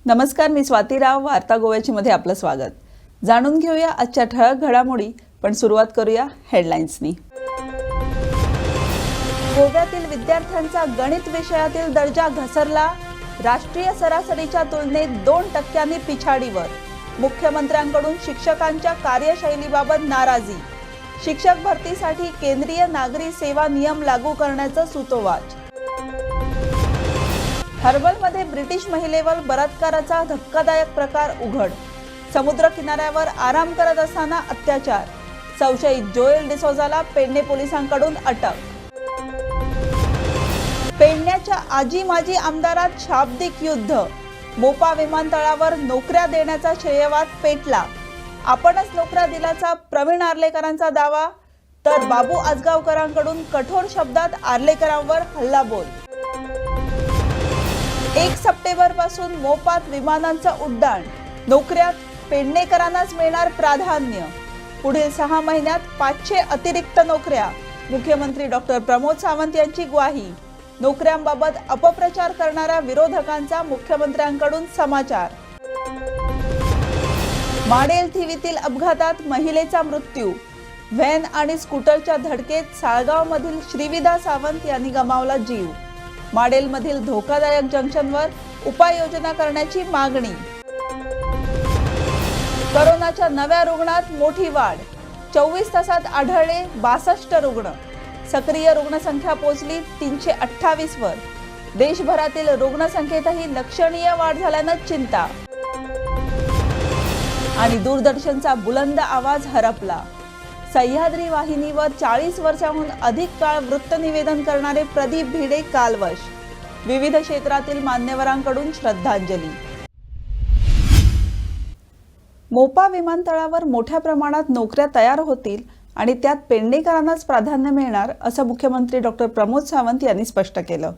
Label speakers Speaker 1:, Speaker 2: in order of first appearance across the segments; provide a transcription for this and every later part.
Speaker 1: नमस्कार, मी स्वाती राव. वार्ता गोव्याची मध्ये आपलं स्वागत. जाणून घेऊया आजच्या ठळक घडामोडी, पण सुरुवात करूया हेडलाईन्सनी. गोव्यातील विद्यार्थ्यांचा गणित विषयातील दर्जा घसरला. राष्ट्रीय सरासरीच्या तुलनेत 2% पिछाडीवर. मुख्यमंत्र्यांकडून शिक्षकांच्या कार्यशैलीबाबत नाराजी. शिक्षक भरतीसाठी केंद्रीय नागरी सेवा नियम लागू करण्याचं सूतोवाच. हर्बलमध्ये ब्रिटिश महिलेवर बलात्काराचा धक्कादायक प्रकार उघड. समुद्र किनाऱ्यावर आराम करत असताना अत्याचार. संशयित जोएल डिसोजाला पेडणे पोलिसांकडून अटक. पेडण्याच्या आजी माजी आमदारात शाब्दिक युद्ध. मोपा विमानतळावर नोकऱ्या देण्याचा श्रेयवाद पेटला. आपणच नोकऱ्या दिल्याचा प्रवीण आर्लेकरांचा दावा, तर बाबू आजगावकरांकडून कठोर शब्दात आर्लेकरांवर हल्लाबोल. 1 सप्टेंबर पासून मोपात विमानांचं उड्डाण. नोकऱ्यात पेडणेकरांनाच मिळणार प्राधान्य. पुढील 6 महिन्यात 500 अतिरिक्त नोकऱ्या. मुख्यमंत्री डॉक्टर प्रमोद सावंत यांची ग्वाही. नोकऱ्यांबाबत अपप्रचार करणाऱ्या विरोधकांचा मुख्यमंत्र्यांकडून समाचार. माडेल थिवीतील अपघातात महिलेचा मृत्यू. व्हॅन आणि स्कूटरच्या धडकेत साळगावमधील श्रीविदा सावंत यांनी गमावला जीव. माडेलमधील धोकादायक जंक्शनवर उपाययोजना करण्याची मागणी. कोरोनाच्या नव्या रुग्णात मोठी वाढ. 24 तासात आढळले 62 रुग्ण. सक्रिय रुग्णसंख्या पोहोचली 328 वर. देशभरातील रुग्णसंख्येतही लक्षणीय वाढ झाल्यानं चिंता. आणि दूरदर्शनचा बुलंद आवाज हरपला. सह्याद्री वाहिनीवर 40 वर्षांहून अधिक काळ वृत्तनिवेदन करणारे प्रदीप भिडे कालवश. विविध क्षेत्रातील मान्यवरांकडून श्रद्धांजली. मोपा विमानतळावर मोठ्या प्रमाणात नोकऱ्या तयार होतील आणि त्यात पेडणेकरांनाच प्राधान्य मिळणार, असं मुख्यमंत्री डॉक्टर प्रमोद सावंत यांनी स्पष्ट केलं.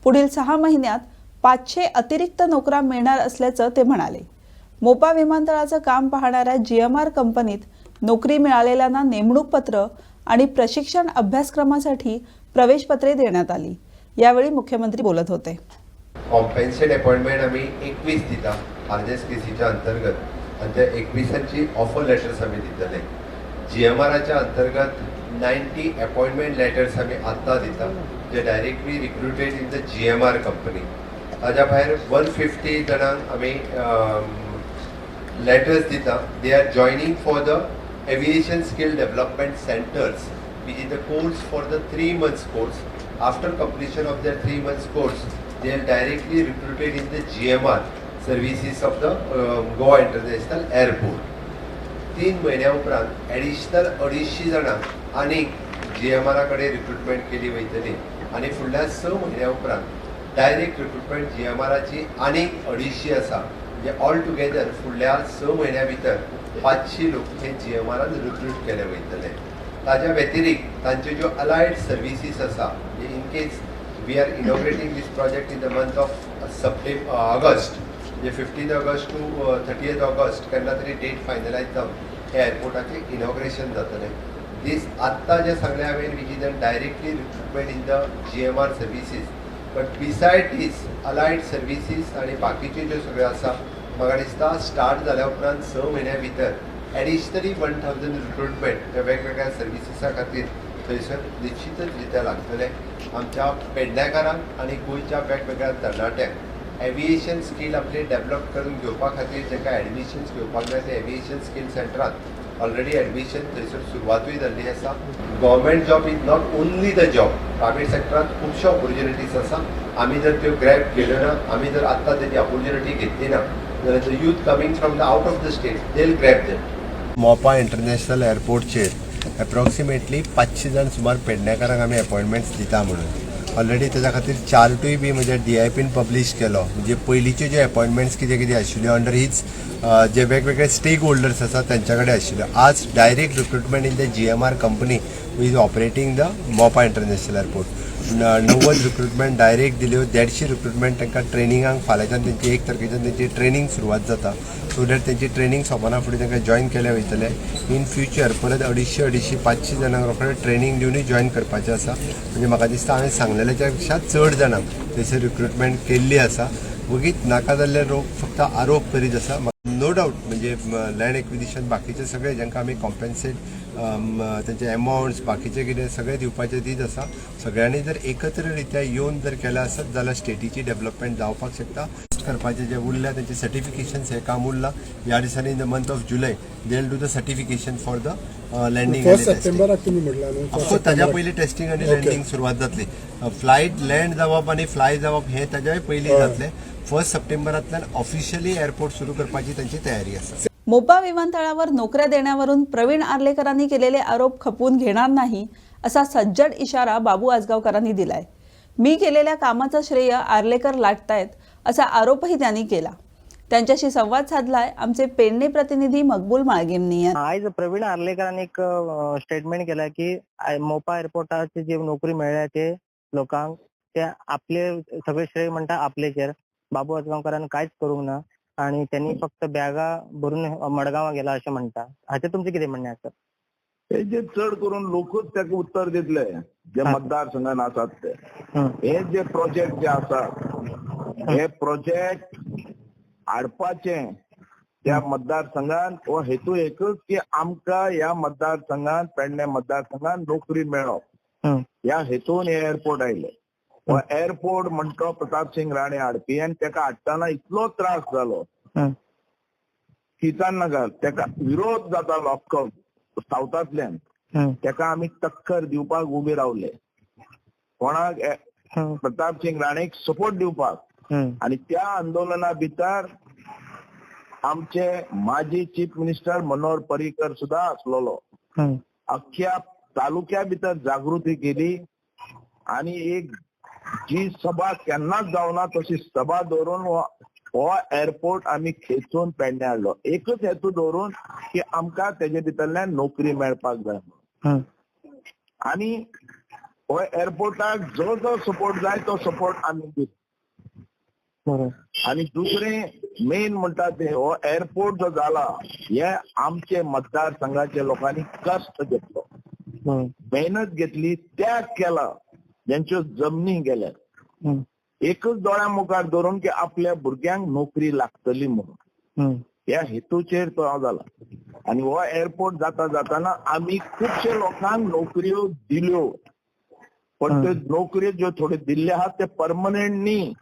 Speaker 1: पुढील 6 महिन्यात 500 अतिरिक्त नोकऱ्या मिळणार असल्याचं ते म्हणाले. मोपा विमानतळाचं काम पाहणाऱ्या GMR कंपनीत नोकरी मिळालेल्यांना नेमणूक पत्र आणि प्रशिक्षण अभ्यासक्रमासाठी प्रवेशपत्रे देण्यात आली. यावेळी मुख्यमंत्री बोलत होते.
Speaker 2: कॉम्पेन्सेट अपॉइंटमेंट आम्ही 21 दिता RJSKCच्या अंतर्गत आणि त्या 21ची ऑफर लेटर्स आम्ही दितले. GMRच्या अंतर्गत 90 अपॉइंटमेंट लेटर्स आम्ही आत्ता दिता, जे directly recruited in the GMR company. ताज्या भायर 150 जाणांक आम्ही letters dita. They are joining for the aviation skill development centers, which is the course for the 3 months course. After completion of their 3 months course, they are directly recruited in the GMR services of the Goa International Airport. 3 महिन्या उपरांत additional 250 जाणांक आणि GMR कडे recruitment केली वयतली आणि फुडल्या 6 महिन्या उपरांत डायरेक्ट रिक्रुटमेंट GMRची आणि 250 आसा. ऑल टुगेदर फुडल्या 6 महिन्या भितर 500 लोक हे GMRन रिक्रूट केले वयतले. ताज्या व्यतिरिक्त तांचे ज्यो अलायड सर्विसीस आसा, in case we are inaugurating this project in the month of August, म्हणजे 15 ऑगस्ट टू 30 ऑगस्ट केन्ना तरी डेट फायनलायज जावन हे एअरपोर्टाचे इनॉग्रेशन जातले. दीस आत्ता जे सांगले हांवें, which is directly recruitment in the GMR services. But beside these allied services आणि बाकीचे ज्यो सगळ्यो आसा, म्हाका दिसता स्टार्ट जाल्या उपरांत 6 महिन्या भितर ॲडिशनली 1000 रिक्रुटमेंट त्या वेगवेगळ्या सर्विसीसा खातीर थंयसर निश्चितच रित्या लागतले. आमच्या पेडणेकारांक आणि गोंयच्या वेगवेगळ्या तरणाट्यांक एविएशन स्कील आपले डेव्हलप करून घेवपा खातीर जेका एडमिशन्स घेवपाक जाय ते एविएशन स्कील सेंटरांत ऑलरेडी एडमिशन थंयसर सुरवातूय जाल्ली आसा. Government job is not only the job. Private सेक्टरांत खुबश्यो ऑपॉर्च्युनिटीज आसा. आमी जर त्यो ग्रॅब केल्यो ना, आमी जर आत्तां तेजी ऑपॉर्च्युनिटी घेतली ना, जाल्यार the youth coming from the out of the state they will grab them. मोपा इंटरनॅशनल एअरपोर्टचेर एप्रॉक्सिमेटली 500 जाण सुमार पेडणेकारांक आमी अपॉइंटमेंट्स दिता म्हणून. ऑलरेडी त्याच्या खातीर चार्टूय बी म्हणजे DIPन पब्लीश केलो. म्हणजे पयलींच्यो ज्यो अपॉइंटमेंट्स कितें कितें आशिल्ल्यो अंडर हीच जे वेगवेगळे स्टेक होल्डर्स आसा त्यांच्या कडेन आशिल्ल्यो, आज direct recruitment in the GMR company who is operating the मोपा इंटरनॅशनल एअरपोर्ट. 90 रिक्रुटमेंट डायरेक्ट दिल्यो. 150 रिक्रुटमेंट तांकां ट्रेनिंगाक फाल्यांच्यान तेंची 1 तारखेच्यान तेंची ट्रेनिंग सुरवात जाता. सो दॅट तेंची ट्रेनिंग सोंपना फुडें तांकां जॉइन केले वयतले. इन फ्युचर परत 250 500 जाणांक रोखडें ट्रेनिंग दिवनूय जॉइन करपाचें आसा. म्हणजे म्हाका दिसता हांवें सांगलेल्याच्या पेक्षा चड जाणांक थंयसर रिक्रुटमेंट केल्ली आसा वगीत नाका जाल्ले लोक फक्त आरोप करीत आसा. नो डावट म्हणजे लँड एक्विजिशन बाकीचे सगळे जांकां आमी कॉम्पेन्सेट त्यांचे अमाउंट्स बाकीचे कितें सगळे दिवपाचे दीत आसा. सगळ्यांनी जर एकत्र रित्या येवन जर केला आसत जाल्यार स्टेटीची डेव्हलपमेंट जावपाक शकता. करपाचे जे उरल्या त्यांचे सर्टिफिकेशन्स हे काम उरला. ह्या दिसांनी in the month of July they will do the certification for the landing.
Speaker 3: First सप्टेंबराक तुम्ही म्हटला न्हू.
Speaker 2: ऑफकोर्स ताज्या पयलीं टेस्टिंग आनी लँडिंग सुरवात जातली. फ्लायट लँड जावप आनी फ्लाय जावप हे ताज्याय पयलीं जातले. 1 सप्टेंबरांतल्यान ऑफिशियली एअरपोर्ट सुरू करपाची त्यांची तयारी आसा.
Speaker 1: मोपा विमानतळावर नोकऱ्या देण्यावरून प्रवीण आर्लेकरांनी केलेले आरोप खपवून घेणार नाही असा सज्जड इशारा बाबू आजगावकरांनी दिलाय. मी केलेल्या कामाचं श्रेय आर्लेकर लाटतायत असा आरोपही त्यांनी केला. त्यांच्याशी संवाद साधलाय आमचे पेडणे प्रतिनिधी मकबूल माळगेमनी.
Speaker 4: आज प्रवीण आर्लेकरांनी एक स्टेटमेंट केला की मोपा एअरपोर्टाची जी नोकरी मेळ्ळ्या ते लोकांक ते आपले सगळे श्रेय म्हणटा आपलेचेर. बाबू आजगावकरांनी कांयच करूंक ना आणि त्यांनी फक्त बॅगा भरून मडगांवा गेला अशें म्हणटा. हाचेर तुमचें कितें म्हणणें आसा?
Speaker 5: हे जे चढ करून लोकच ताका उत्तर दितले जे मतदारसंघान आसात ते. हे जे प्रोजेक्ट जे आसात हे प्रोजेक्ट हाडपाचे त्या मतदारसंघात हो हेतू एकच की आमकां ह्या मतदारसंघात पेडणे मतदारसंघात नोकरी मेळप. ह्या हेतून हे एअरपोर्ट आयले. हो एअरपोर्ट म्हणतो प्रताप सिंग राणे हाडपी आनी ताका हाडटाना इतलो त्रास जालो किसान नगर ताका विरोध जातालो अख्खो सावथांतल्यान. ताका आमी टक्कर दिवपाक उबे रावले. कोणाक? प्रताप सिंग राणेक सपोर्ट दिवपाक. आणि त्या आंदोलना भितर आमचे माजी चीफ मिनिस्टर मनोहर पर्रीकर सुद्धा असलेलो. अख्ख्या तालुक्या भितर जागृती केली आणि एक जी सभा केन्नाच जावना तशी सभा दवरून हो एअरपोर्ट आम्ही खेचून पेडणे हाडलो. एकच हेतू दवरून की आमकां तेजे भितरल्यान नोकरी मेळपाक जाय. आणि हो एअरपोर्टाक जो जो सपोर्ट जाय तो सपोर्ट आमी दिता. आणि दुसरे मेन म्हणटा ते हो एअरपोर्ट जो जाला हे आमचे मतदारसंघाच्या लोकांनी कष्ट घेतलो, मेहनत घेतली, त्याग केला, ज्यांच्यो जमनी गेल्या एकच दोळ्या मुखार धरून की आपल्या भुरग्यांक नोकरी लागतली म्हणून या हेतूचेर तो जाला. आणि हो एअरपोर्ट जाता जाताना आम्ही खूपशे लोकांक नोकऱ्यो दिल्यो, पण ते नोकऱ्यो ज्यो थोड्यो दिल्ले आहात ते परमनंट न्ही.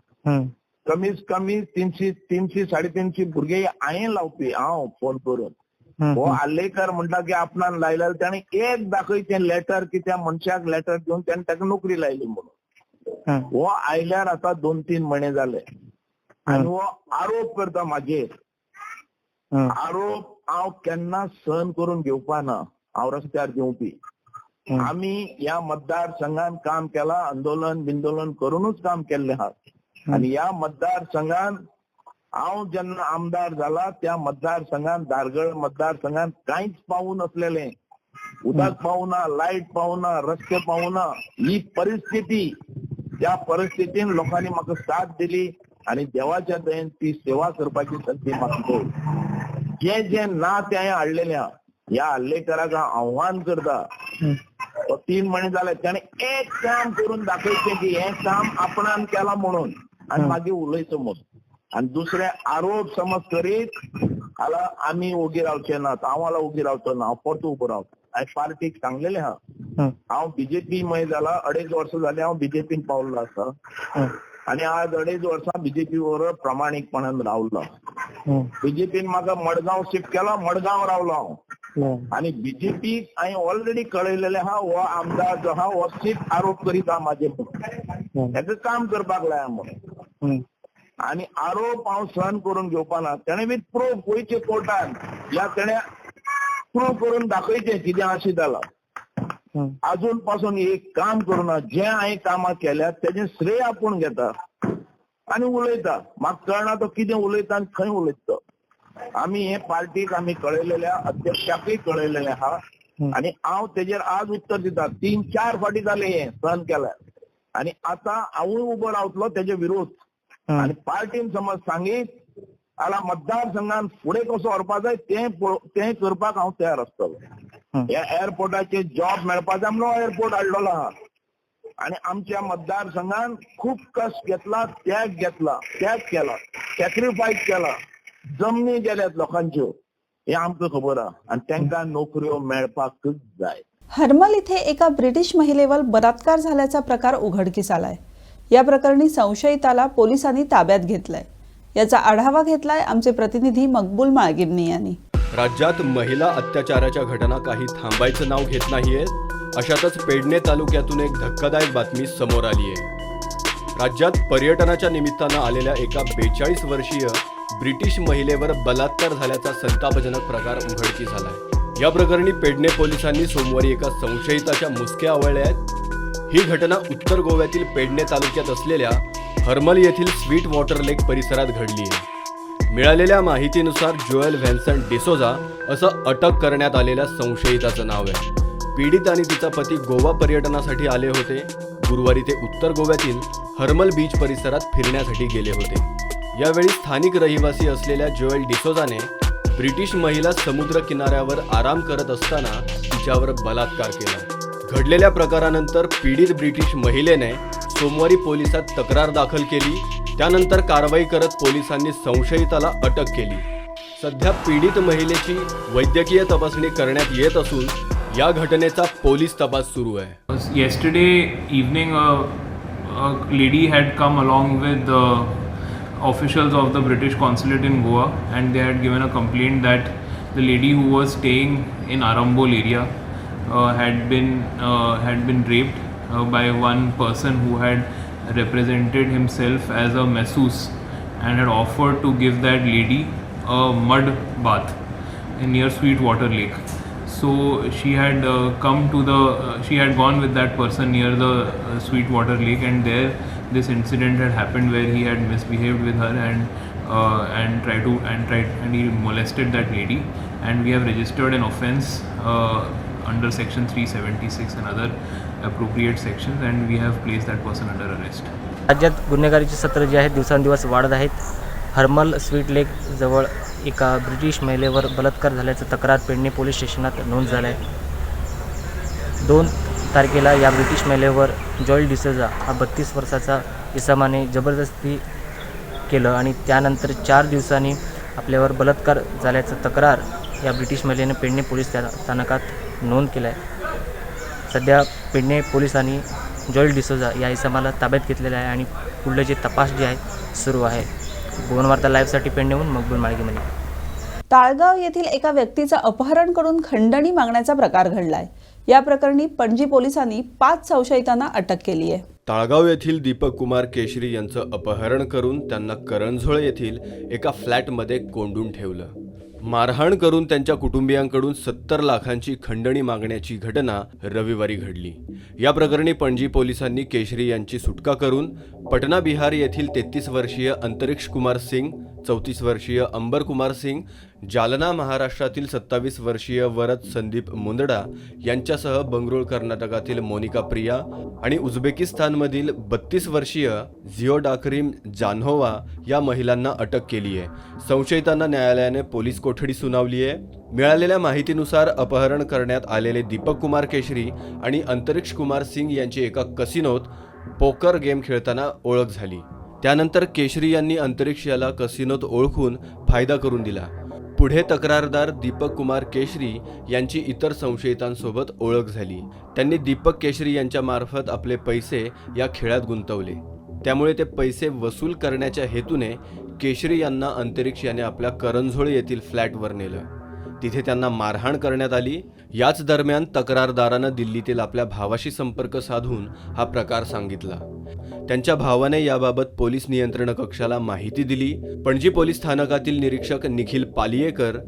Speaker 5: कमीत कमी 300-350 भुरगे हांवें लावपी हांव फोन करून. हो आर्लेकर म्हणटा की आपणान लायल्यार ताणें एक दाखयचें लेटर की त्या मनशाक लेटर दिवन ताणें ताका नोकरी लायली म्हणून. हो आयल्यार आतां 2-3 म्हयने जाले आनी हो आरोप करता म्हाजेर. आरोप हांव केन्ना सहन करून घेवपा ना. हांव रस्त्यार देवपी. आमी ह्या मतदारसंघान काम केलां, आंदोलन बिंदोलन करूनच काम केल्लें आहा. आणि या मतदारसंघात हांव जेन्ना आमदार जाला त्या मतदारसंघात दारगळ मतदारसंघात कांयच पावून नसलेलें. उदक पावना, लायट पावना, रस्ते पावना. ही परिस्थिती, त्या परिस्थितीन लोकांनी म्हाका साथ दिली आणि देवाच्या दयेन ती सेवा करपाची संधी म्हाका मेळ्ळी. जे ना ते हांवें हाडलेलें आहा. ह्या आर्लेकराक हांव आव्हान करता. 3 म्हयने जाले त्याने एक काम करून दाखयचें की हें काम आपणान केलां म्हणून आणि मागीर उलयचो म्हणून. आणि दुसरे आरोप समज करीत जाल्यार आमी उगी रावचे नात. हांव जाल्यार उगी रावचो ना. हांव परतून उबो रावता. हांवें पार्टीक सांगलेलें आहा. हांव बीजेपी मय जाला 2.5 वर्सां जालीं हांव बीजेपीन पावल्लो आसा आणि आज 2.5 वर्सां बीजेपी बरोबर प्रामाणीकपणान रावलो. बीजेपीन म्हाका मडगांव शिफ्ट केलो, मडगांव रावलो हांव. आणि बीजेपी हांवें ऑलरेडी कळयलेलें आहा हो आमदार जो आहा हो सीट आरोप करीत आहा म्हाजे म्हणून. हेका काम करपाक लाया म्हणून. आणि आरोप हांव सहन करून घेवपा ना. तेणे बी प्रूफ गोंयचे कोर्टान या तेणे प्रूफ करून दाखयचें कितें अशें जालां. अजून पासून एक काम करूना. जे हांवें कामां केल्यात तेजें श्रेय आपूण घेता आणि उलयता. म्हाका कळना तो कितें उलयता आनी खंय उलयता. आमी हे पार्टीक आमी कळयलेले आहा, अध्यक्षाकय कळयलेलें आहा आणि हांव तेजेर आज उत्तर दिता. 3-4 फावटी जाले हे सहन केल्यार आणि आता हांवूय उबो रावतलो तेजे विरोध. आणि पार्टीन समज सांगीत जाल्यार मतदारसंघान फुडें कसो व्हरपा जाय तें करपाक हांव तयार आसतलो. ह्या एअरपोर्टाचे जॉब मेळपा जाय म्हणून एअरपोर्ट हाडलेलो आहा आणि आमच्या मतदारसंघात खूप कष्ट घेतला, त्याग केला, सॅक्रिफाईस केला. जमनी गेल्यात लोकांच्यो हे आमकां खबर आहा आणि तांकां नोकऱ्यो मेळपाकच जाय.
Speaker 1: हरमल इथे एका ब्रिटिश महिलेवर बलात्कार झाल्याचा प्रकार उघडकीस आलाय. या प्रकरणी संशयिताला पोलिसांनी ताब्यात घेतलंय. याचा आढावा घेतलाय आमचे प्रतिनिधी मकबूल माळगिमनी यांनी.
Speaker 3: राज्यात महिला अत्याचाराच्या घटना काही थांबायचं नाव घेत नाहीये. अशातच पेडणे तालुक्यातून एक धक्कादायक बातमी समोर आली आहे. राज्यात पर्यटनाच्या निमित्तानं आलेल्या एका 42 वर्षीय ब्रिटिश महिलेवर बलात्कार झाल्याचा संतापजनक प्रकार उघडकीस आलाय. या प्रकरणी पेडणे पोलिसांनी सोमवारी एका संशयिताच्या मुसक्या आवळल्या आहेत. ही घटना उत्तर गोव्यातील पेडणे तालुक्यात असलेल्या हरमल येथील स्वीट वॉटर लेक परिसरात घडली आहे. मिळालेल्या माहितीनुसार जोएल व्हॅन्सन डिसोजा असं अटक करण्यात आलेल्या संशयिताचं नाव आहे. पीडित आणि तिचा पती गोवा पर्यटनासाठी आले होते. गुरुवारी ते उत्तर गोव्यातील हरमल बीच परिसरात फिरण्यासाठी गेले होते. यावेळी स्थानिक रहिवासी असलेल्या जोएल डिसोजाने ब्रिटिश महिला समुद्र किनाऱ्यावर आराम करत असताना तिच्यावर बलात्कार केला. घडलेल्या प्रकारानंतर पीडित ब्रिटिश महिलेने सोमवारी पोलिसात तक्रार दाखल केली. त्यानंतर कारवाई करत पोलिसांनी संशयिताला अटक केली. सध्या पीडित महिलेची वैद्यकीय तपासणी करण्यात येत असून या घटनेचा पोलीस तपास सुरू आहे.
Speaker 6: Yesterday evening, a lady had come along with the officials of the British consulate in Goa, and they had given a complaint that the lady who was staying in Arambol area had been raped by one person who had represented himself as a masseuse and had offered to give that lady a mud bath near Sweetwater Lake. So she had she had gone with that person near the Sweetwater Lake, and there this incident had happened where he had misbehaved with her and he molested that lady, and we have registered an offence under section 376 and other appropriate sections, and we have placed that person under arrest.
Speaker 4: राज्यात गुन्हेगारीचे सत्र जे आहेत दिवसांदिवस वाढत आहेत. Harmal sweet लेक जवळ एका British महिलेवर बलात्कार झाल्याचं तक्रार पेडणे पोलीस स्टेशनात नोंद झालं आहे. 2 तारखेला या ब्रिटिश महिलेवर जोएल डिसोजा हा 32 वर्षाचा इसमाने जबरदस्ती केलं आणि त्यानंतर 4 दिवसांनी आपल्यावर बलात्कार झाल्याचं तक्रार या ब्रिटिश महिलेने पेडणे पोलीस स्थानकात नोंद केलं आहे. सध्या पेडणे पोलिसांनी जोएल डिसोजा या इसमाला ताब्यात घेतलेलं आहे आणि पुढले जे तपास जे आहे सुरू आहे. भुवन वार्ता लाईव्हसाठी पेडणेहून मकबूल माळगिमनी.
Speaker 1: ताळगाव येथील एका व्यक्तीचं अपहरण करून खंडणी मागण्याचा प्रकार घडलाय. या प्रकरणी पणजी पोलिसांनी 5 संशयितांना अटक केली आहे.
Speaker 3: ताळगाव येथील दीपक कुमार केशरी यांचं अपहरण करून त्यांना करंजोळ येथील एका फ्लॅटमध्ये कोंडून ठेवलं. मारहाण करून त्यांच्या कुटुंबियांकडून 70 लाखांची खंडणी मागण्याची घटना रविवारी घडली. या प्रकरणी पणजी पोलिसांनी केशरी यांची सुटका करून पटना बिहार येथील 33 वर्षीय अंतरिक्ष कुमार सिंग, 34 वर्षीय अंबर कुमार सिंग, जालना महाराष्ट्रातील 27 वर्षीय वरद संदीप मुंदडा यांच्यासह बंगळूर कर्नाटकातील मोनिका प्रिया आणि उझबेकिस्तानमधील 32 वर्षीय झिओडाकरीम जानहोवा या महिलांना अटक केली आहे. संशयितांना न्यायालयाने पोलीस कोठडी सुनावली आहे. मिळालेल्या माहितीनुसार अपहरण करण्यात आलेले दीपक कुमार केशरी आणि अंतरिक्ष कुमार सिंग यांची एका कसिनोत पोकर गेम खेळताना ओळख झाली. त्यानंतर केशरी यांनी अंतरिक्ष याला कसिनोत ओळखून फायदा करून दिला. पुढे तक्रारदार दीपक कुमार केशरी यांची इतर संशयितांसोबत ओळख झाली. त्यांनी दीपक केशरी यांच्या मार्फत आपले पैसे या खेळात गुंतवले. त्यामुळे ते पैसे वसूल करण्याच्या हेतूने केशरी यांना अंतरिक्ष याने आपल्या करंजोळ येथील फ्लॅटवर नेलं. तिथे त्यांना मारहाण करण्यात आली. याच दरम्यान तक्रारदारानं दिल्लीतील आपल्या भावाशी संपर्क साधून हा प्रकार सांगितला. त्यांच्या भावाने याबाबत पोलीस नियंत्रण कक्षाला माहिती दिली. पणजी पोलीस स्थानकातील निरीक्षक निखिल पालियेकर,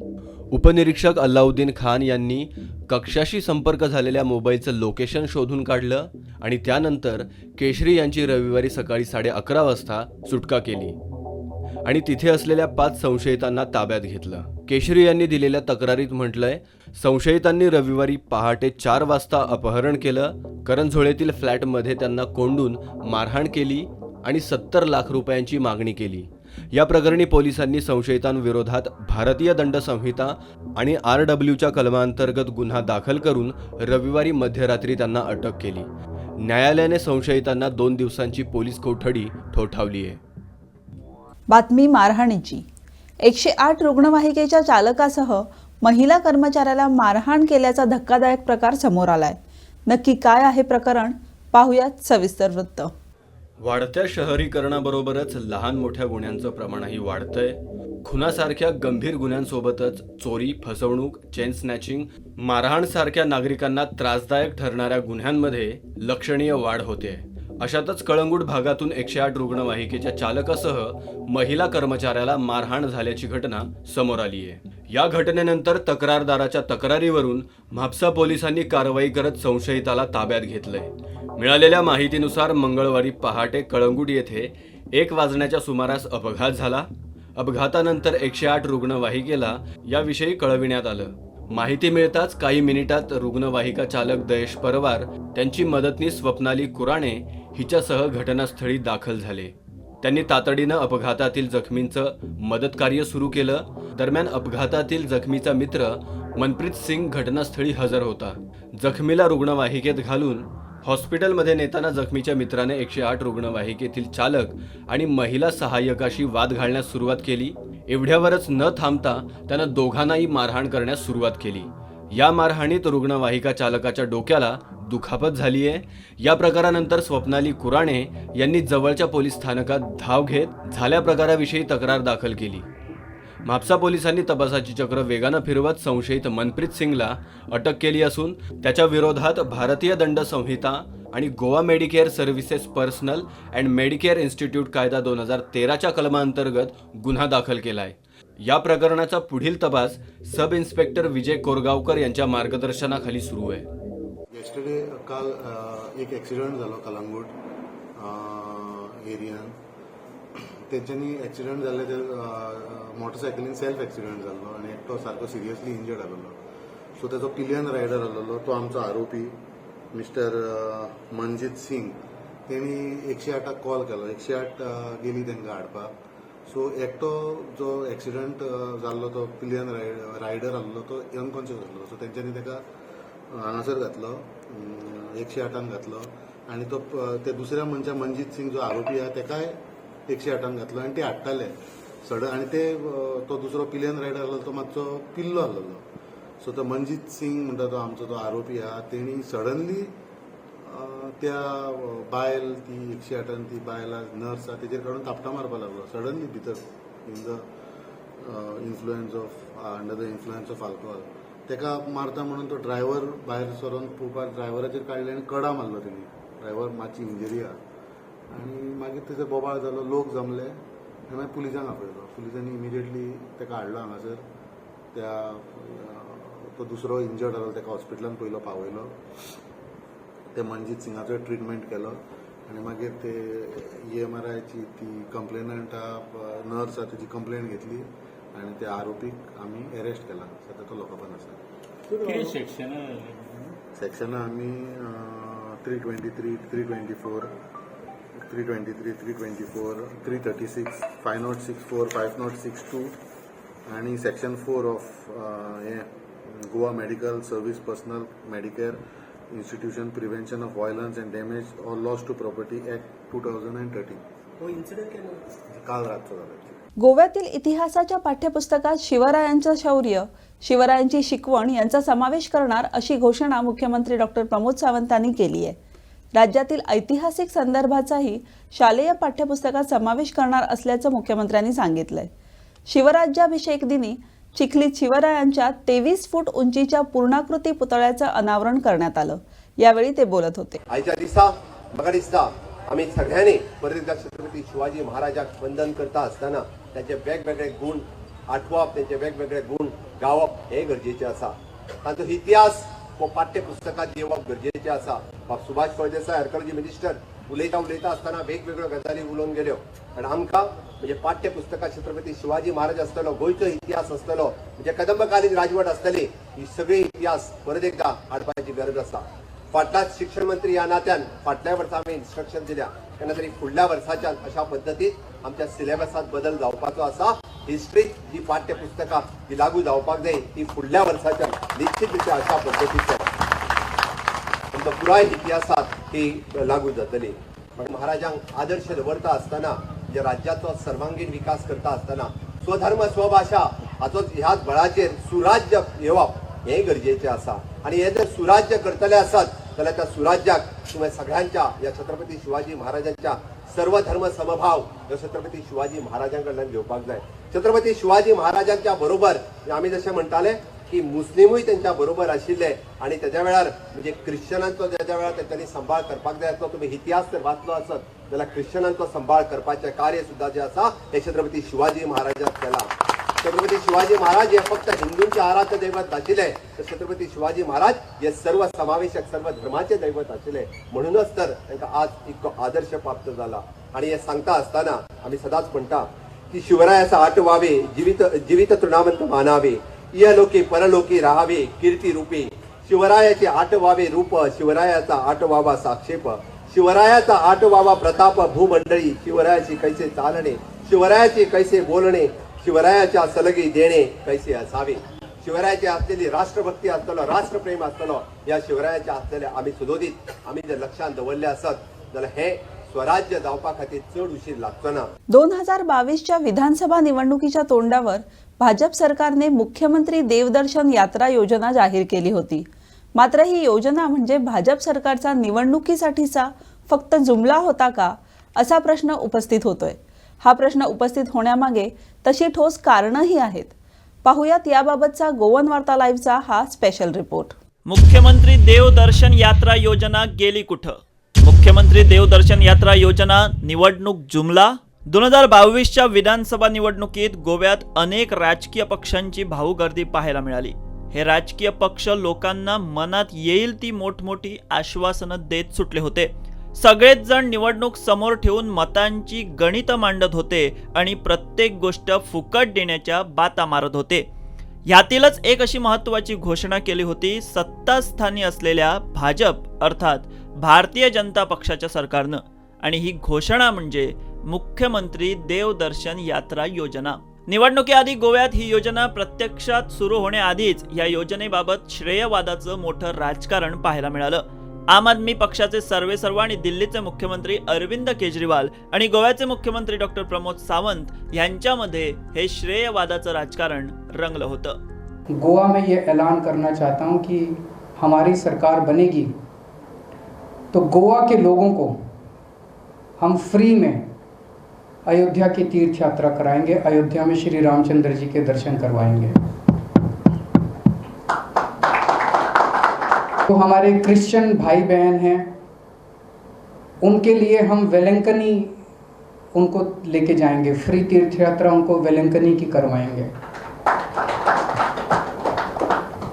Speaker 3: उपनिरीक्षक अल्लाउद्दीन खान यांनी कक्षाशी संपर्क झालेल्या मोबाईलचं लोकेशन शोधून काढलं आणि त्यानंतर केशरी यांची रविवारी सकाळी 11:30 वाजता सुटका केली आणि तिथे असलेल्या 5 संशयितांना ताब्यात घेतलं. केशरी यांनी दिलेल्या तक्रारीत म्हटलंय, संशयितांनी रविवारी पहाटे 4 वाजता अपहरण केलं. करंजोळेतील फ्लॅटमध्ये त्यांना कोंडून मारहाण केली आणि 70 लाख रुपयांची मागणी केली. या प्रकरणी पोलिसांनी संशयितांविरोधात भारतीय दंड संहिता आणि RWच्या कलमांतर्गत गुन्हा दाखल करून रविवारी मध्यरात्री त्यांना अटक केली. न्यायालयाने संशयितांना 2 दिवसांची पोलीस कोठडी ठोठावली आहे.
Speaker 1: बातमी मारहाणीची. 108 रुग्णवाहिकेच्या चालकासह महिला कर्मचाऱ्याला मारहाण केल्याचा धक्कादायक प्रकार समोर आलाय. नक्की काय आहे प्रकरण, पाहुयात सविस्तर वृत्त.
Speaker 3: वाढत्या शहरीकरणाबरोबरच लहान मोठ्या गुन्ह्यांचं प्रमाणही वाढतंय. खुनासारख्या गंभीर गुन्ह्यांसोबतच चोरी, फसवणूक, चेन स्नॅचिंग, मारहाण सारख्या नागरिकांना त्रासदायक ठरणाऱ्या गुन्ह्यांमध्ये लक्षणीय वाढ होते. अशातच कळंगूट भागातून 108 रुग्णवाहिकेच्या चालकासह महिला कर्मचाऱ्याला मारहाण झाल्याची घटना समोर आली आहे. या घटनेनंतर तक्रारदाराच्या तक्रारीवरून म्हापसा पोलिसांनी कारवाई करत संशयिताला ताब्यात घेतलंय. मिळालेल्या माहितीनुसार मंगळवारी पहाटे कळंगूट येथे 1 वाजण्याच्या सुमारास अपघात झाला. अपघातानंतर 108 रुग्णवाहिकेला याविषयी कळविण्यात आलं. माहिती मिळताच काही मिनिटात रुग्णवाहिका चालक दयेश परवार, त्यांची मदतनीस स्वप्नाली कुराणे हिच्यासह घटनास्थळी दाखल झाले. त्यांनी तातडीनं अपघातातील जखमींचं मदतकार्य सुरू केलं. दरम्यान अपघातातील जखमीचा मित्र मनप्रीत सिंग घटनास्थळी हजर होता. जखमीला रुग्णवाहिकेत घालून हॉस्पिटलमध्ये नेताना जखमीच्या मित्राने 108 रुग्णवाहिकेतील चालक आणि महिला सहाय्यकाशी वाद घालण्यास सुरुवात केली. एवढ्यावरच न थांबता त्यानं दोघांनाही मारहाण करण्यास सुरुवात केली. या मारहाणीत रुग्णवाहिका चालकाच्या डोक्याला दुखापत झाली आहे. या प्रकारानंतर स्वप्नाली कुराणे यांनी जवळच्या पोलीस स्थानकात धाव घेत झाल्या प्रकाराविषयी तक्रार दाखल केली. म्हापसा पोलिसांनी तपासाची चक्र वेगानं फिरवत संशयित मनप्रीत सिंगला अटक केली असून त्याच्या विरोधात भारतीय दंड संहिता आणि Goa Medicare services personal and Medicare institute कायदा 2013च्या कलमांतर्गत गुन्हा दाखल केलाय. या प्रकरणाचा पुढील तपास सब इन्स्पेक्टर विजय कोरगावकर यांच्या मार्गदर्शनाखाली सुरू आहे.
Speaker 7: येस्टरडे काल एक ॲक्सिडंट जालो कलंगूट एरियान. तेंच्यांनी ॲक्सिडंट जाल्ले ते मोटरसायकलीन सेल्फ ॲक्सिडंट जाल्लो आनी एकटो सारको सिरियसली इंजर्ड आसलो. सो तेजो पिलियन रायडर आसलो तो आमचो आरोपी मिस्टर मनजीत सिंग. तेणी 108क कॉल केलो. 108 गेली तांकां हाडपाक. सो एकटो जो ॲक्सिडंट जाल्लो तो पिलियन रायडर आसलो तो अनकॉन्शियस आसलो. सो तेंच्यांनी ताका हांगासर घातलो, 108क घातलो आनी तो ते दुसऱ्या मनशा मनजीत सिंग जो आरोपी आहा ताकाय 108क घातलो आनी ते हाडटाले सडन. आनी ते तो दुसरो पिलियन रायडर आसलो तो मातसो पिल्लो आसलो. सो तो मनजीत सिंग म्हणटा तो आमचो तो आरोपी आहा तेणी सडनली त्या बायल ती 108 ती बायल नर्स आहा तेजेर काडून थापटा मारपाक लागलो सडनली भितर in the influence of under the influence of alcohol. ताका मारता म्हणून तो ड्रायव्हर भायर सरोन पळोवपाक ड्रायव्हराचेर काडले आनी कडा मारलो तेणी. ड्रायव्हर मातशी इंजरी आहा आनी मागीर तेजो बोबाळ जालो. लोक जमले आनी मागीर पुलिसांक आपयलो. पुलिसांनी इमिजिएटली ताका हाडलो हांगासर. त्या तो दुसरो इंजर्ड आसलो ताका हॉस्पिटलांत पयलो पावयलो. ते मनजीत सिंगाचो ट्रिटमेंट केलो आनी मागीर ते EMRIची ती कंप्लेनंट नर्स आहा तेजी कंप्लेंट घेतली आनी त्या आरोपीक आमी अरेस्ट केला. सद्या तो लोकांपण आसा. सेक्शनां आमी 323, 324, 323, 324, 336, 5064, 5062 आणि सेक्शन 4 ऑफ हे Goa medical service personnel medicare institution prevention of violence and damage or loss to property act 2013. तो इन्सिडेंट काल रातचो झाला.
Speaker 1: गोव्यातील इतिहासाच्या पाठ्यपुस्तकात शिवरायांचं शौर्य, शिवरायांची शिकवण यांचा समावेश करणार अशी घोषणा मुख्यमंत्री डॉक्टर प्रमोद सावंतांनी केली आहे. राज्यातील ऐतिहासिक संदर्भाचाही शालेय पाठ्यपुस्तकात समावेश करणार असल्याचं मुख्यमंत्र्यांनी सांगितलंय. शिवराज्याभिषेक दिनी चिखलीत शिवरायांच्या 23 फूट उंचीच्या पूर्णाकृती पुतळ्याचं अनावरण करण्यात आलं. यावेळी ते बोलत होते.
Speaker 2: आयच्या दिसा म्हाका दिसता आमी सगळ्यांनी परत एकदा छत्रपती शिवाजी महाराजाक वंदन करता आसतना तांचे वेगवेगळे गुण आठवप, तांचे वेगवेगळे गुण गावप हे गरजेचें आसा. तांचो इतिहास हो पाठ्यपुस्तकात येवप गरजेचें आसा. सुभाष फळदेसाय आर्किओलॉजी मिनिस्टर उलयता आसतना वेगवेगळ्यो गजाली उलोवन गेल्यो आनी आमकां म्हणजे पाठ्यपुस्तकात छत्रपती शिवाजी महाराज आसतलो, गोंयचो इतिहास आसतलो, म्हणजे कदंबकालीन राजवट आसतली, ही सगळी इतिहास परत एकदा हाडपाची गरज आसा. फाटल्याच शिक्षण मंत्री ह्या नात्यान फाटल्या वर्सा आमी इन्स्ट्रक्शन दिल्या केन्ना तरी फुडल्या वर्साच्यान अशा पद्दतीन आमच्या सिलेबसात बदल जावपाचो आसा. हिस्ट्री जी पाठ्यपुस्तकां ही लागू जावपाक जाय ती फुडल्या वर्साच्यान निश्चित रित्या अशा पद्दतीच्यान आमचो पुराय इतिहासात ही लागू जातली. महाराजांक आदर्श दवरता आसतना जे राज्याचो सर्वांगीण विकास करता आसतना स्वधर्म स्वभाषा ह्याच बळाचेर सुराज्य येवप हें गरजेचें आसा. आनी हे जर सुराज्य करतले आसत जाल्यार त्या सुराज्याक तुम्ही सगळ्यांच्या या छत्रपती शिवाजी महाराजांच्या सर्व धर्म समभाव ह्यो छत्रपती शिवाजी महाराजांकडल्यान घेवपाक जाय. छत्रपती शिवाजी महाराजांच्या बरोबर आमी जशें म्हणटाले की मुस्लिमूय त्यांच्या बरोबर आशिल्ले आणि त्याच्या वेळार म्हणजे क्रिश्चनांचो ज्या वेळार त्यांनी सांबाळ करपाक जाय आसलो. तुम्ही इतिहास जर वाचलो आसत जाल्यार क्रिश्चनांचो सांबाळ करपाचें कार्य सुद्धा जे आसा हे छत्रपती शिवाजी महाराजांनी केला. छत्रपती शिवाजी महाराज हे फक्त हिंदूंचे आराध्य दैवत नाशिल्ले तर छत्रपती शिवाजी महाराज हे सर्व समावेशक सर्व धर्माचे दैवत आशिल्ले. म्हणूनच तर तांकां आज इतको आदर्श प्राप्त जाला. आणि हे सांगता आसतना आमी सदांच म्हणटा की शिवरायाचा आठवावे जीवित तृणावंत मानावे इहलोकी परलोकी राहावे कीर्ती रूपी. शिवरायाचे आठवावे रूप शिवरायाचा आठवावा साक्षेप शिवरायाचा आठवावा प्रताप भूमंडळी. शिवरायाची कैसे चालणे शिवरायाचे कैसे बोलणे शिवरायाच्या सलगी देणे कैसे असावे. शिवरायाची असलेली राष्ट्रभक्ती असतलो राष्ट्रप्रेम असतलो या शिवरायाच्या असलेल्या आम्ही सुदोदित आम्ही जर लक्षात दवरले असत जाल्यार हे स्वराज्य जावपा खातीर चड उशीर लागचो ना.
Speaker 1: 2022च्या विधानसभा निवडणुकीच्या तोंडावर भाजप सरकारने मुख्यमंत्री देवदर्शन यात्रा योजना जाहीर केली होती. मात्र ही योजना म्हणजे भाजप सरकारचा निवडणुकीसाठीचा फक्त जुमला होता का असा प्रश्न उपस्थित होतोय. हा प्रश्न उपस्थित होण्यामागे तशी ठोस कारणंही आहेत. पाहुयात याबाबतचा गोवन वार्ता लाईव्हचा हा स्पेशल रिपोर्ट.
Speaker 8: मुख्यमंत्री देवदर्शन यात्रा योजना गेली कुठं? मुख्यमंत्री देवदर्शन यात्रा योजना निवडणूक जुमला. 2022च्या विधानसभा निवडणुकीत गोव्यात अनेक राजकीय पक्षांची भाऊ गर्दी पाहायला मिळाली. हे राजकीय पक्ष लोकांना मनात येईल ती मोठमोठी आश्वासनं देत सुटले होते. सगळेच जण निवडणूक समोर ठेवून मतांची गणित मांडत होते आणि प्रत्येक गोष्ट फुकट देण्याच्या बाता मारत होते. यातीलच एक अशी महत्त्वाची घोषणा केली होती सत्तास्थानी असलेल्या भाजप अर्थात भारतीय जनता पक्षाच्या सरकारनं. आणि ही घोषणा म्हणजे मुख्यमंत्री देवदर्शन यात्रा योजना. निवडणुकीआधी गोव्यात ही योजना प्रत्यक्षात सुरू होण्याआधीच या योजनेबाबत श्रेयवादाचं मोठं राजकारण पाहायला मिळालं. आम आदमी पक्षाचे सर्वेसर्वा आणि दिल्लीचे मुख्यमंत्री अरविंद केजरीवाल आणि गोव्याचे मुख्यमंत्री डॉक्टर प्रमोद सावंत यांच्यामध्ये हे श्रेयवादाचं राजकारण रंगलं होतं.
Speaker 9: गोवा में ये ऐलान करना चाहता हूं कि हमारी सरकार बनेगी तो गोवा के लोगों को हम फ्री में अयोध्या की तीर्थ यात्रा कराएंगे. अयोध्या में श्री रामचंद्र जी के दर्शन करवाएंगे. तो हमारे क्रिश्चियन भाई बहन हैं उनके लिए हम वेलंकनी उनको लेके जाएंगे. फ्री तीर्थ यात्रा उनको वेलंकनी की करवाएंगे.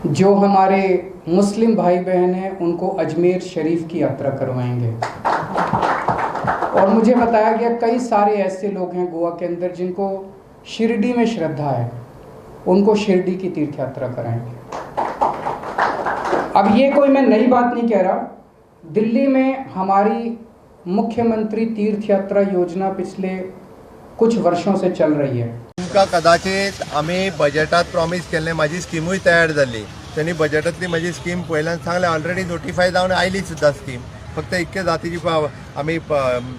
Speaker 9: जो हमारे मुस्लिम भाई बहन हैं उनको अजमेर शरीफ की यात्रा करवाएंगे. और मुझे बताया गया कई सारे ऐसे लोग हैं गोवा के अंदर जिनको शिरडी में श्रद्धा है, उनको शिरडी की तीर्थ यात्रा कराएंगे. अब ये कोई मैं नई बात नहीं कह रहा. दिल्ली में हमारी मुख्यमंत्री तीर्थ यात्रा योजना पिछले कुछ वर्षों से चल रही है.
Speaker 2: तुमकां कदाचित आमी बजेटात प्रॉमिस केल्लें म्हाजी स्किमूय तयार जाल्ली. त्यांनी बजेटांतली म्हाजी स्कीम पयल्यान सांगलें ऑलरेडी नोटिफाय जावन आयली सुद्दां स्कीम. फक्त इतके जातीची आमी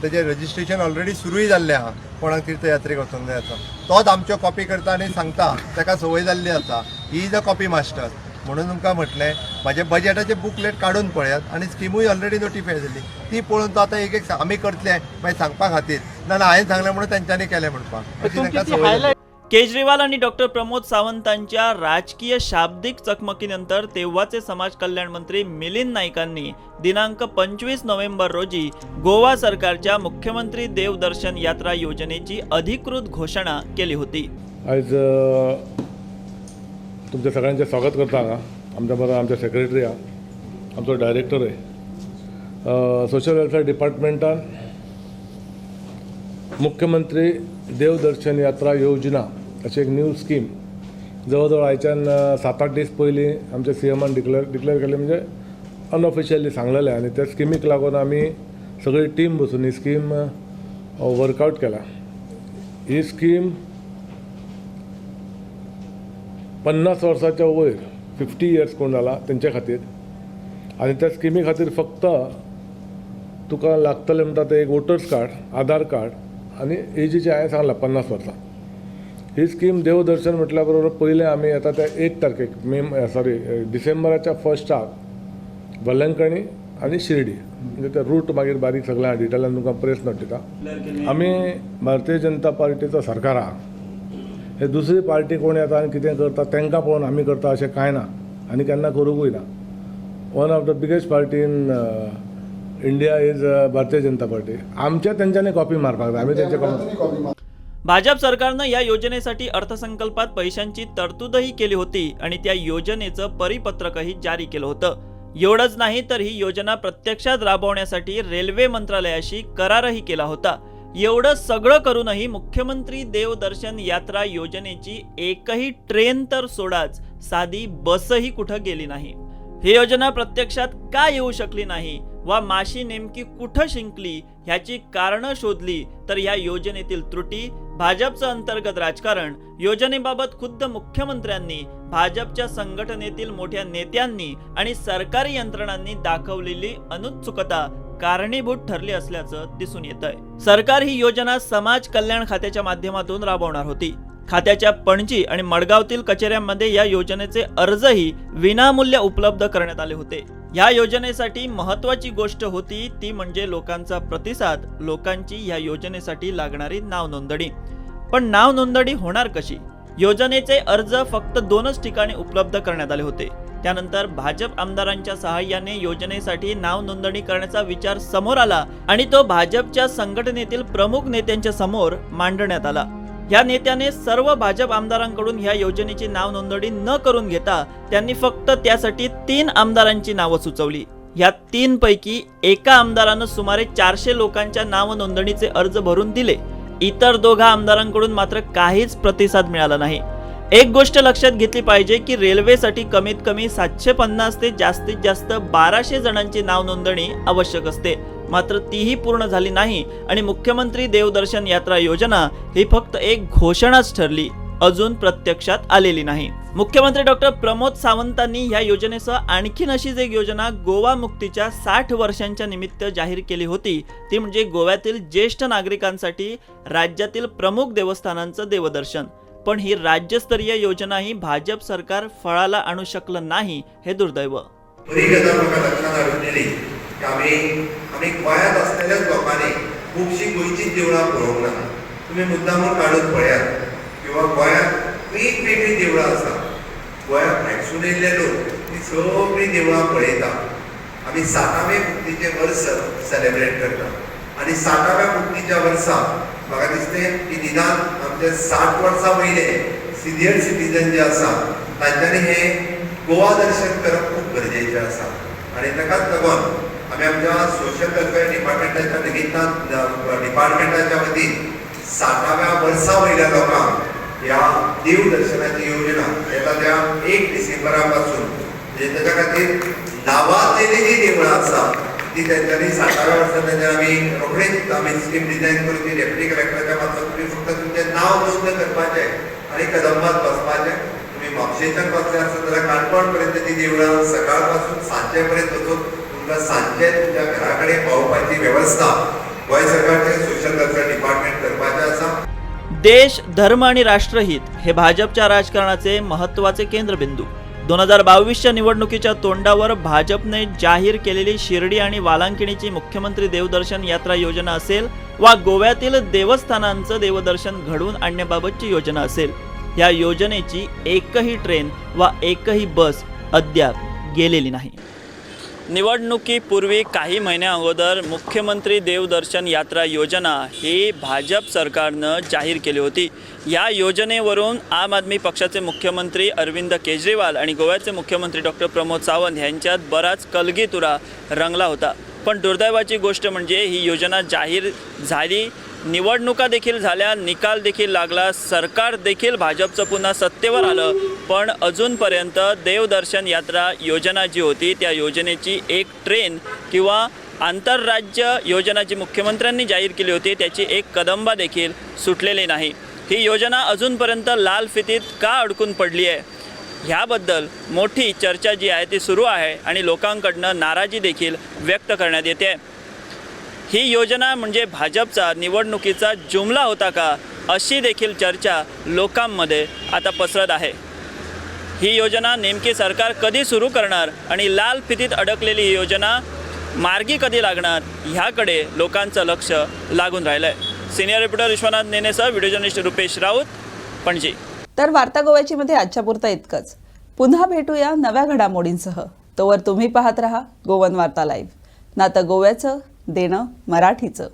Speaker 2: तेजें रजिस्ट्रेशन ऑलरेडी सुरूय जाल्लें आहा. कोणाक तीर्थयात्रेक वचूंक जाय आसा तोच आमच्यो कॉपी करता आनी सांगता ताका संवय जाल्ली आसा. He is a copy master. म्हणून तुमकां म्हटलें म्हाजे बजेटाचें बुकलेट काडून पळयात आनी स्किमूय ऑलरेडी नोटिफाय जाल्ली ती पळोवन तो आतां एक आमी करतले मागीर सांगपा खातीर ना हांवें सांगलें म्हणून तेंच्यांनी केलें म्हणपाक अशी तांकां संवय जाल्ली.
Speaker 8: केजरीवाल आणि डॉक्टर प्रमोद सावंतांच्या राजकीय शाब्दिक चकमकीनंतर तेव्हाचे समाज कल्याण मंत्री मिलिंद नाईकांनी दिनांक 25 नोव्हेंबर रोजी गोवा सरकारच्या मुख्यमंत्री देवदर्शन यात्रा योजनेची अधिकृत घोषणा केली होती.
Speaker 10: आज तुमच्या सगळ्यांचे स्वागत करता हांगा. आमच्या बरोबर आमचे सेक्रेटरी आहा, आमचो डायरेक्टर आहे. सोशल वेलफेअर डिपार्टमेंटान मुख्यमंत्री देवदर्शन यात्रा योजना अशी एक न्यू स्कीम जवळजवळ आयच्यान 7-8 दीस पयलीं आमच्या सीएमान डिक्लेअर केली. म्हणजे अनऑफिशियली सांगलेलें आनी त्या स्किमीक लागून आमी सगळी टीम बसून ही स्कीम वर्कआउट केला. ही स्कीम 50 वर्साच्या वयर 50 इयर्स कोण जाला तेंचे खातीर आनी त्या स्किमी खातीर फक्त तुका लागतलें म्हणटा तें एक वोटर्स कार्ड, आधार कार्ड आनी एजीचें हांवें सांगलां 50 वर्सां. ही स्कीम देवदर्शन म्हटल्या बरोबर पयलें आमी येता त्या 1 तारखेक डिसेंबराच्या फर्स्टाक वेलंकणी आनी शिर्डी म्हणजे ते रूट मागीर बारीक सगळ्या डिटेलान तुमकां प्रेस नोट दिता. आमी भारतीय जनता पार्टीचो सरकार आहा. हे दुसरी पार्टी कोण येता आनी कितें करता तांकां पळोवन आमी करता अशें कांय ना आनी केन्ना करूंकूय ना. One of the biggest party in India is Bharatiya Janata party. आमच्या तेंच्यांनी कॉपी मारपाक जाय, आमी तेंचे कॉपी.
Speaker 8: भाजप सरकारनं या योजनेसाठी अर्थसंकल्पात पैशांची तरतूदही केली होती आणि त्या योजनेचं परिपत्रकही जारी केलं होतं. एवढंच नाही तर ही योजना प्रत्यक्षात राबवण्यासाठी रेल्वे मंत्रालयाशी करारही केला होता. एवढं सगळं करूनही मुख्यमंत्री देवदर्शन यात्रा योजनेची एकही ट्रेन तर सोडाच, साधी बसही कुठं गेली नाही. ही योजना प्रत्यक्षात का येऊ शकली नाही वा माशी नेमकी कुठं शिंकली ह्याची कारणं शोधली तर या योजनेतील त्रुटी, भाजपचं अंतर्गत राजकारण, योजनेबाबत खुद्द मुख्यमंत्र्यांनी, भाजपच्या संघटनेतील मोठ्या नेत्यांनी आणि सरकारी यंत्रणांनी दाखवलेली अनुत्सुकता कारणीभूत ठरली असल्याचं दिसून येत आहे. सरकार ही योजना समाज कल्याण खात्याच्या माध्यमातून राबवणार होती. खात्याच्या पणजी आणि मडगावतील कचेऱ्यांमध्ये या योजनेचे अर्जही विनामूल्य उपलब्ध करण्यात आले होते. या योजनेसाठी महत्त्वाची गोष्ट होती ती म्हणजे लोकांचा प्रतिसाद, लोकांची या योजनेसाठी लागणारी नाव नोंदणी. पण नाव नोंदणी होणार कशी? योजनेचे अर्ज फक्त 2च ठिकाणी उपलब्ध करण्यात आले होते. त्यानंतर भाजप आमदारांच्या सहाय्याने योजनेसाठी नाव नोंदणी करण्याचा विचार समोर आला आणि तो भाजपच्या संघटनेतील प्रमुख नेत्यांच्या समोर मांडण्यात आला. या नेत्याने सर्व भाजप आमदारांकडून ह्या योजनेची नाव नोंदणी न करून घेता त्यांनी फक्त त्यासाठी 3 आमदारांची नावं सुचवली. या 3 पैकी एका आमदारानं सुमारे 400 लोकांच्या नाव नोंदणीचे अर्ज भरून दिले. इतर 2 आमदारांकडून मात्र काहीच प्रतिसाद मिळाला नाही. एक गोष्ट लक्षात घेतली पाहिजे की रेल्वेसाठी कमीत कमी 750 ते जास्तीत जास्त 1200 जणांची नाव नोंदणी आवश्यक असते. मात्र तीही पूर्ण झाली नाही आणि मुख्यमंत्री देवदर्शन यात्रा योजना ही फक्त एक घोषणाच ठरली, अजून प्रत्यक्षात आलेली नाही. मुख्यमंत्री डॉक्टर प्रमोद सावंतांनी या योजनेसह आणखीन अशीच एक योजना गोवा मुक्तीच्या 60 वर्षांच्या निमित्त जाहीर केली होती. ती म्हणजे गोव्यातील ज्येष्ठ नागरिकांसाठी राज्यातील प्रमुख देवस्थानांचं देवदर्शन. पण ही राज्यस्तरीय योजना ही भाजप सरकार फळाला आणू शकलं नाही, हे दुर्दैव.
Speaker 2: आम्ही गोंयांत असलेल्याच लोकांनी खुबशी गोंयची देवळां पळोवंक ना. तुम्ही मुद्दामून काडून पळयात किंवा गोंयांत वेगवेगळी देवळां आसा. गोंयांत भायरसून येयल्ले लोक ती सगळीं देवळां पळयता. आमी 60वें मुक्तीचें वर्स सेलेब्रेट करता आनी 60व्या मुक्तीच्या वर्सा म्हाका दिसलें की निदान आमचे 60 वर्सां वयले सिनियर सिटीजन जे आसा तांच्यांनी हें गोवा दर्शन करप खूब गरजेचें आसा. आनी ताकाच लागून आमी आमच्या सोशल वेलफेअर डिपार्टमेंटाच्या वतीन 60व्या वर्सा वयल्या लोकांक ह्या देव दर्शनाची योजना येता त्या 1 डिसेंबरा पासून म्हणजे ताच्या खातीर नावाजलेली जी देवळां आसा ती तेंच्यांनी 60व्या वर्सांत आमी रोखडीच आमी स्कीम डिझायन करून ती डेप्युटी कलेक्टराच्या मार्फत तुमी फक्त तुमचें नांव नोंद करपाचें आनी कदंबात बसपाचें. तुमी म्हापशेच्यान बसले आसत जाल्यार काणकोण पर्यंत ती देवळां सकाळ पासून सांजे पर्यंत वचून तुमकां सांजे तुमच्या घरा कडेन पावोवपाची वेवस्था गोंय सरकारचे सोशल वेलफेअर डिपार्टमेंट करपाचें आसा.
Speaker 8: देश, धर्म आणि राष्ट्रहित हे भाजपच्या राजकारणाचे महत्त्वाचे केंद्रबिंदू. 2022च्या निवडणुकीच्या तोंडावर भाजपने जाहीर केलेली शिर्डी आणि वालांकिणीची मुख्यमंत्री देवदर्शन यात्रा योजना असेल वा गोव्यातील देवस्थानांचं देवदर्शन घडवून आणण्याबाबतची योजना असेल, या योजनेची एकही ट्रेन वा एकही बस अद्याप गेलेली नाही. निवडणुकीपूर्वी काही महिन्या अगोदर मुख्यमंत्री देवदर्शन यात्रा योजना ही भाजप सरकारनं जाहीर केली होती. या योजनेवरून आम आदमी पक्षाचे मुख्यमंत्री अरविंद केजरीवाल आणि गोव्याचे मुख्यमंत्री डॉक्टर प्रमोद सावंत यांच्यात बराच कलगीतुरा रंगला होता. पण दुर्दैवाची गोष्ट म्हणजे ही योजना जाहीर झाली, निवडणुका देखील झाल्या, निकाल देखील लागला, सरकार देखील भाजपचं पुन्हा सत्तेवर आलं, पण अजूनपर्यंत देवदर्शन यात्रा योजना जी होती त्या योजनेची एक ट्रेन किंवा आंतरराज्य योजना जी मुख्यमंत्र्यांनी जाहीर केली होती त्याची एक कदंबा देखील सुटलेली नाही. ही योजना अजूनपर्यंत लाल फितीत का अडकून पडली आहे? ह्याबद्दल मोठी चर्चा जी आहे ती सुरू आहे आणि लोकांकडनं नाराजी देखील व्यक्त करण्यात येते. ही योजना म्हणजे भाजपचा निवडणुकीचा जुमला होता का, अशी देखील चर्चा लोकांमध्ये आता पसरत आहे. ही योजना नेमकी सरकार कधी सुरू करणार आणि लाल फितीत अडकलेली ही योजना मार्गी कधी लागणार, ह्याकडे लोकांचं लक्ष लागून राहिलं आहे. सिनियर रिपोर्टर विश्वनाथ नेनेसह व्हिडिओ जर्नलिस्ट रुपेश राऊत, पणजी.
Speaker 1: तर वार्ता गोव्याची मध्ये आजच्या पुरतं इतकंच. पुन्हा भेटूया नव्या घडामोडींसह. तोवर तुम्ही पाहत रहा गोवन वार्ता लाईव्ह. नातं गोव्याचं, देणं मराठीचं.